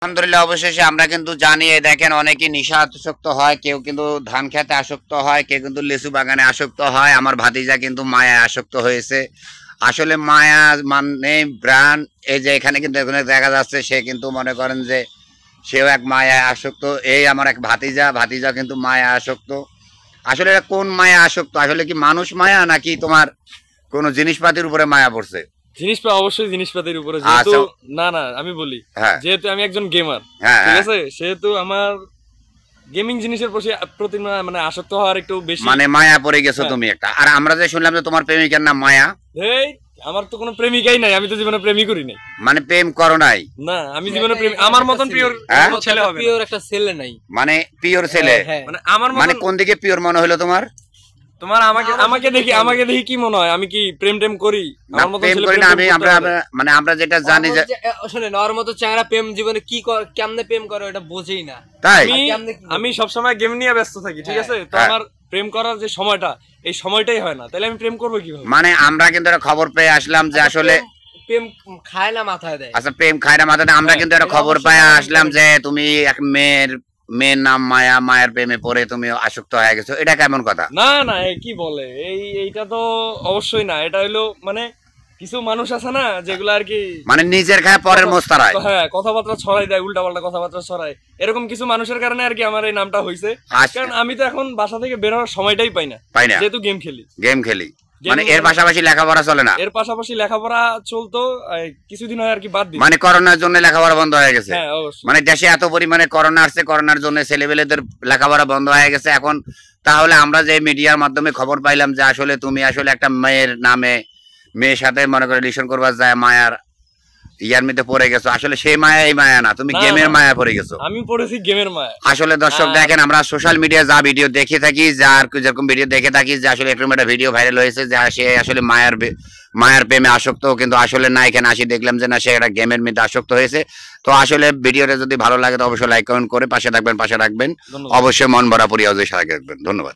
আলহামদুলিল্লাহ অবশেষে আমরা কিন্তু জানি দেখেন অনেকেই নেশা আসক্ত হয়, কেউ কিন্তু ধান খেতে আসক্ত হয়, কেউ কিন্তু লিচু বাগানে আসক্ত হয়। আমার ভাতিজা কিন্তু মায়ায় আসক্ত হয়েছে। আসলে মায়া মানে ব্রান, এই যে এখানে কিন্তু এখানে দেখা যাচ্ছে সে কিন্তু মনে করেন যে সেও এক মায়ায় আসক্ত। এই আমার এক ভাতিজা কিন্তু মায়া আসক্ত। আসলে এটা কোন মায়া আসক্ত? আসলে কি মানুষ মায়া নাকি তোমার কোন জিনিসপাতির উপরে মায়া পড়ছে? অবশ্যই জিনিসপাতির উপরে। যেহেতু না আমি বলি, যেহেতু আমি একজন গেমার, ঠিক আছে, সেহেতু আমার গেমিং জিনিসের প্রতি মানে আসক্ত হওয়ার একটু বেশি, মানে মায়া পড়ে গেছো তুমি একটা। আর আমরা যে শুনলাম যে তোমার প্রেমিকার নাম মায়া। এই আমার তো কোনো প্রেমিকাই নাই, আমি তো জীবনে প্রেমই করি নাই। মানে প্রেম করো নাই? না, আমি জীবনে প্রেম, আমার মতন পিওর ছেলে হবে, পিওর একটা ছেলে নাই, মানে পিওর ছেলে। মানে আমার মানে কোন দিকে পিওর মনে হলো তোমার? তোমার আমাকে দেখি কি মনে হয় আমি কি প্রেম করি? আমার মত ছেলে প্রেম করি না। মানে আমরা যেটা জানি যে শুনেন, ওর মতো চেহারা প্রেম জীবনে কি কেমনে প্রেম করে এটা বোঝেই না। তাই আমি সব সময় গেম নিয়ে ব্যস্ত থাকি, ঠিক আছে? তো আমার প্রেম করার যে সময়টা, এই সময়টাই হয় না, তাহলে আমি প্রেম করবো কিভাবে? মানে আমরা কিন্তু একটা খবর পেয়ে আসলাম যে আসলে প্রেম খায় না মাথায় দেয়। আচ্ছা, প্রেম খায় না মাথায় দেয়। আমরা কিন্তু একটা খবর পেয়ে আসলাম যে তুমি এক মেয়ের নাম মায়া, মায়ের প্রেমে পড়ে তুমি আসক্ত হয়ে গেছো। এটা কেমন কথা? না কি বলে, এইটা তো অবশ্যই না। এটা হলো মানে কিছু মানুষ আছে না যেগুলো আর কি মানে নিজের খায় পরের মোস্তারায়, হ্যাঁ, কথাবার্তা ছড়াই দেয়, উল্টা পাল্টা কথাবার্তা ছড়ায়। এরকম কিছু মানুষের কারণে আর কি আমার এই নামটা হয়েছে। কারণ আমি তো এখন বাসা থেকে বের হওয়ার সময়টাই পাই না, যেহেতু গেম খেলি। মানে এর পাশাপাশি লেখাপড়া চলে না? এর পাশাপাশি লেখাপড়া চলতো, কিছুদিন হয় আর কি বাদ দিই। মানে করোনার জন্য লেখাপড়া বন্ধ হয়ে গেছে। মানে দেশে এত পরিমাণে করোনা আসছে, করোনার জন্য ছেলেবেলেদের লেখাপড়া বন্ধ হয়ে গেছে এখন। তাহলে আমরা যে মিডিয়ার মাধ্যমে খবর পাইলাম যে আসলে তুমি আসলে একটা মেয়ের নামে, মেয়ের সাথে মনে করে রিলেশন করবার যায় মায়ার ইয়ার মধ্যে পড়ে গেছো। আসলে সেই মায়া এই মায়া না, তুমি গেমের মায়া পড়ে গেছো। আমি পড়েছি গেমের মায়া। আসলে দর্শক দেখেন, আমরা সোশ্যাল মিডিয়া যা ভিডিও দেখে থাকি, যার যেরকম ভিডিও দেখে থাকি যে আসলে এরকম একটা ভিডিও ভাইরাল হয়েছে যে সে আসলে মায়ার প্রেমে আসক্ত, কিন্তু আসলে না, এখানে আসি দেখলাম যে না, সে একটা গেমের মধ্যে আসক্ত হয়েছে। তো আসলে ভিডিওটা যদি ভালো লাগে তো অবশ্যই লাইক কমেন্ট করে পাশে রাখবেন, অবশ্যই মন ভরা পরিয়া সাথে রাখবেন। ধন্যবাদ।